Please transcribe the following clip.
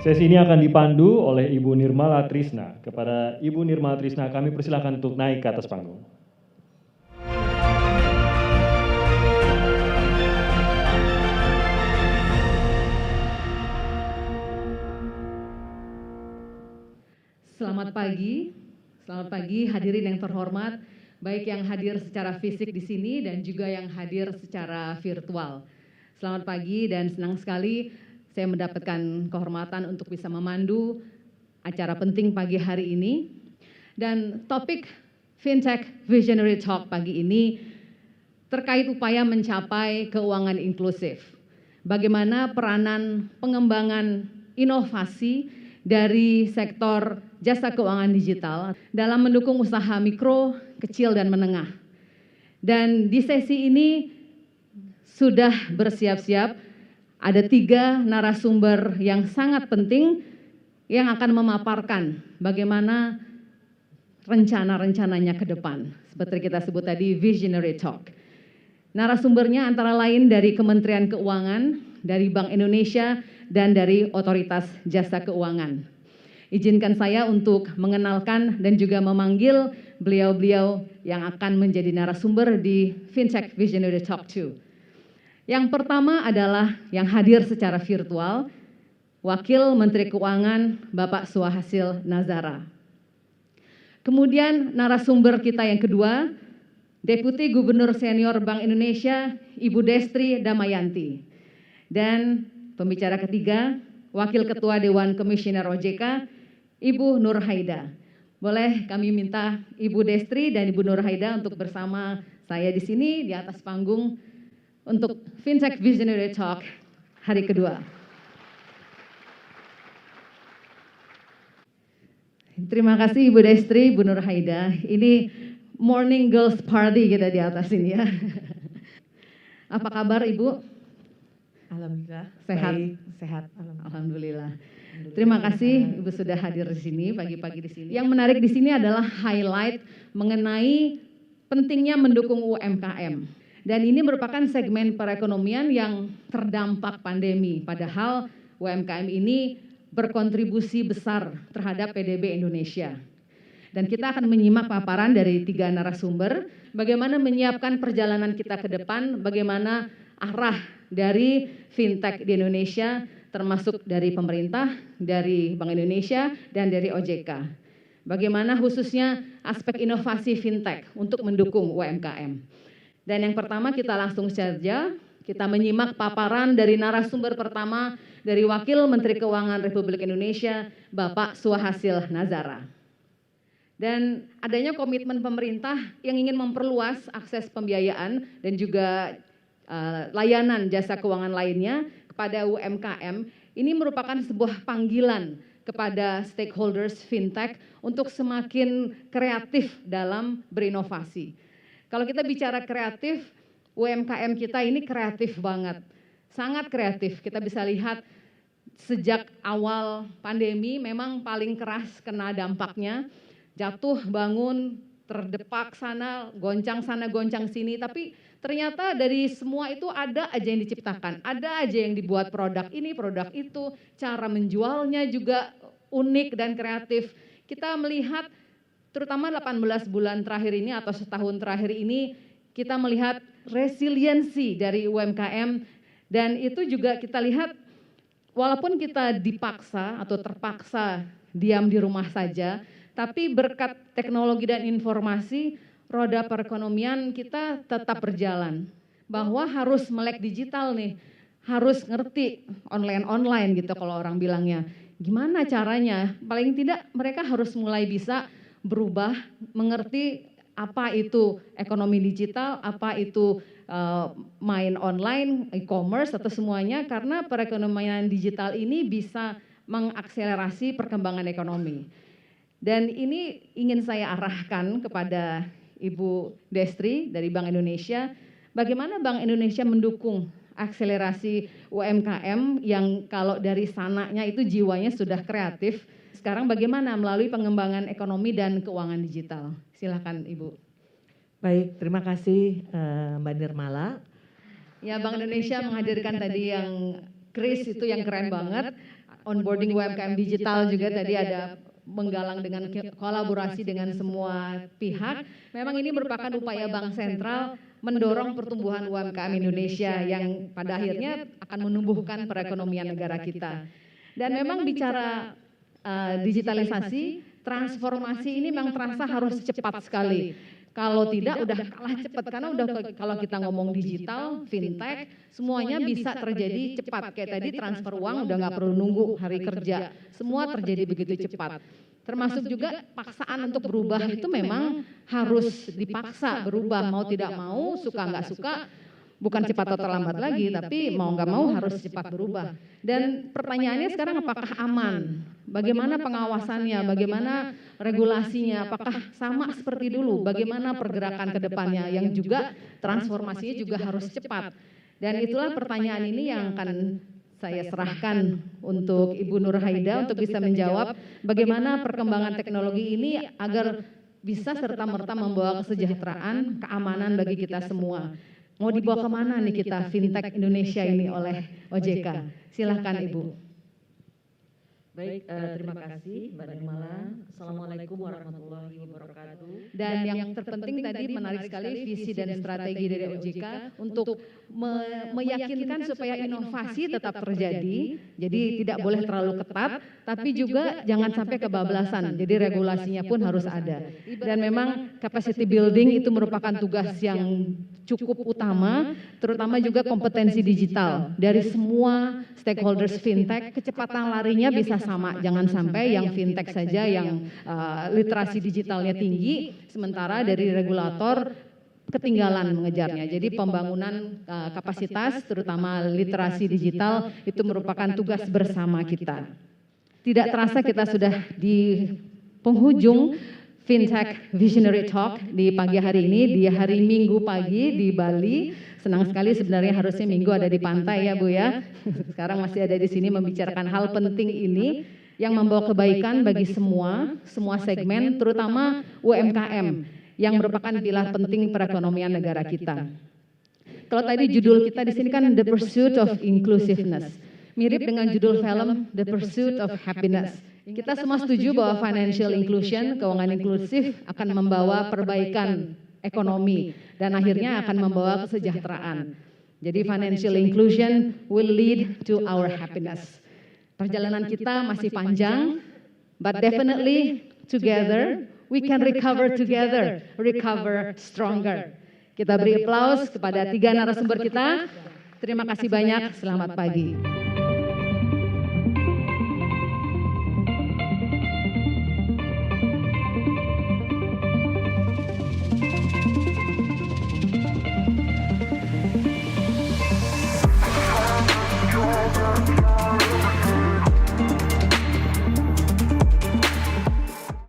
Sesi ini akan dipandu oleh Ibu Nirmala Trisna. Kepada Ibu Nirmala Trisna kami persilakan untuk naik ke atas panggung. Selamat pagi hadirin yang terhormat, baik yang hadir secara fisik di sini dan juga yang hadir secara virtual. Selamat pagi dan senang sekali saya mendapatkan kehormatan untuk bisa memandu acara penting pagi hari ini. Dan topik Fintech Visionary Talk pagi ini terkait upaya mencapai keuangan inklusif. Bagaimana peranan pengembangan inovasi dari sektor jasa keuangan digital dalam mendukung usaha mikro, kecil, dan menengah. Dan di sesi ini sudah bersiap-siap, ada 3 narasumber yang sangat penting yang akan memaparkan bagaimana rencana-rencananya ke depan. Seperti kita sebut tadi, Visionary Talk. Narasumbernya antara lain dari Kementerian Keuangan, dari Bank Indonesia, dan dari Otoritas Jasa Keuangan. Izinkan saya untuk mengenalkan dan juga memanggil beliau-beliau yang akan menjadi narasumber di Fintech Visionary Talk 2. Yang pertama adalah yang hadir secara virtual, Wakil Menteri Keuangan Bapak Suhasil Nazara. Kemudian narasumber kita yang kedua, Deputi Gubernur Senior Bank Indonesia, Ibu Destri Damayanti. Dan pembicara ketiga, Wakil Ketua Dewan Komisioner OJK, Ibu Nur Haida. Boleh kami minta Ibu Destri dan Ibu Nur Haida untuk bersama saya di sini di atas panggung untuk Fintech Visionary Talk hari kedua. Terima kasih Ibu Destri, Ibu Nur Haida. Ini morning girls party kita di atas ini ya. Apa kabar Ibu? Alhamdulillah. Sehat. Baik, sehat. Alhamdulillah. Terima kasih Ibu sudah hadir di sini pagi-pagi di sini. Yang menarik di sini adalah highlight mengenai pentingnya mendukung UMKM. Dan ini merupakan segmen perekonomian yang terdampak pandemi. Padahal UMKM ini berkontribusi besar terhadap PDB Indonesia. Dan kita akan menyimak paparan dari 3 narasumber, bagaimana menyiapkan perjalanan kita ke depan, bagaimana arah dari fintech di Indonesia, termasuk dari pemerintah, dari Bank Indonesia, dan dari OJK. Bagaimana khususnya aspek inovasi fintech untuk mendukung UMKM. Dan yang pertama kita langsung saja, kita menyimak paparan dari narasumber pertama dari Wakil Menteri Keuangan Republik Indonesia, Bapak Suhasil Nazara. Dan adanya komitmen pemerintah yang ingin memperluas akses pembiayaan dan juga layanan jasa keuangan lainnya kepada UMKM, ini merupakan sebuah panggilan kepada stakeholders fintech untuk semakin kreatif dalam berinovasi. Kalau kita bicara kreatif, UMKM kita ini kreatif banget, sangat kreatif. Kita bisa lihat sejak awal pandemi memang paling keras kena dampaknya, jatuh bangun, terdepak sana, goncang sini, tapi ternyata dari semua itu ada aja yang diciptakan, ada aja yang dibuat produk ini, produk itu, cara menjualnya juga unik dan kreatif. Kita melihat terutama 18 bulan terakhir ini atau setahun terakhir ini, kita melihat resiliensi dari UMKM dan itu juga kita lihat walaupun kita dipaksa atau terpaksa diam di rumah saja, tapi berkat teknologi dan informasi, roda perekonomian kita tetap berjalan. Bahwa harus melek digital nih, harus ngerti online gitu kalau orang bilangnya. Gimana caranya? Paling tidak mereka harus mulai bisa berubah, mengerti apa itu ekonomi digital, apa itu main online, e-commerce atau semuanya, karena perekonomian digital ini bisa mengakselerasi perkembangan ekonomi. Dan ini ingin saya arahkan kepada Ibu Destri dari Bank Indonesia, bagaimana Bank Indonesia mendukung akselerasi UMKM yang kalau dari sananya itu jiwanya sudah kreatif, sekarang bagaimana melalui pengembangan ekonomi dan keuangan digital. Silakan Ibu. Baik, terima kasih Mbak Nirmala. Ya, Bank Indonesia menghadirkan tadi yang Kris itu yang keren banget. onboarding UMKM digital juga tadi ada menggalang dengan kolaborasi dengan semua pihak. Memang ini merupakan upaya Bank Sentral mendorong pertumbuhan UMKM Indonesia yang pada akhirnya akan menumbuhkan perekonomian negara kita. Dan memang bicara digitalisasi, transformasi ini memang terasa harus cepat sekali. Kalau tidak udah kalah cepat, karena udah kalau kita ngomong digital, fintech, semuanya bisa terjadi cepat. Kayak tadi transfer uang udah nggak perlu nunggu hari kerja, semua terjadi begitu cepat. Termasuk juga paksaan untuk berubah itu memang harus dipaksa berubah, mau tidak mau, suka nggak suka, bukan cepat atau terlambat lagi, tapi mau nggak mau harus cepat berubah. Dan pertanyaannya sekarang apakah aman? Bagaimana pengawasannya? Bagaimana regulasinya? Apakah sama seperti dulu? Bagaimana pergerakan ke depannya? Yang juga transformasinya juga harus cepat. Dan itulah pertanyaan ini yang akan saya serahkan untuk Ibu Nur Haida untuk bisa menjawab bagaimana perkembangan teknologi ini agar bisa serta-merta membawa kesejahteraan, keamanan bagi kita semua. Mau dibawa kemana nih kita fintech Indonesia ini oleh OJK? Silahkan Ibu. Baik, terima kasih Mbak Nirmala. Assalamualaikum warahmatullahi wabarakatuh. Dan yang terpenting tadi menarik sekali visi dan strategi dari OJK untuk meyakinkan supaya inovasi tetap terjadi. Jadi tidak boleh terlalu ketat, tapi juga jangan sampai kebablasan. Jadi regulasinya pun harus ada. Dan memang capacity building itu merupakan tugas yang cukup utama, terutama juga kompetensi digital dari semua stakeholders fintech. Kecepatan larinya bisa sama, jangan sampai yang fintech saja yang literasi digitalnya tinggi, sementara dari regulator ketinggalan mengejarnya. Jadi pembangunan kapasitas, terutama literasi digital, itu merupakan tugas bersama kita. Tidak terasa kita sudah di penghujung Fintech Visionary Talk di pagi hari ini, di hari Minggu pagi di Bali. Senang sekali sebenarnya harusnya Minggu ada di pantai ya Bu ya. Sekarang masih ada di sini membicarakan hal penting ini yang membawa kebaikan bagi semua segmen, terutama UMKM yang merupakan pilar penting perekonomian negara kita. Kalau tadi judul kita di sini kan The Pursuit of Inclusiveness. Mirip dengan judul film The Pursuit of Happiness. Kita semua setuju bahwa financial inclusion, keuangan inklusif akan membawa perbaikan ekonomi dan akhirnya akan membawa kesejahteraan. Jadi financial inclusion will lead to our happiness. Perjalanan kita masih panjang, but definitely together we can recover together, recover stronger. Kita beri aplaus kepada 3 narasumber kita. Terima kasih banyak, selamat pagi. You're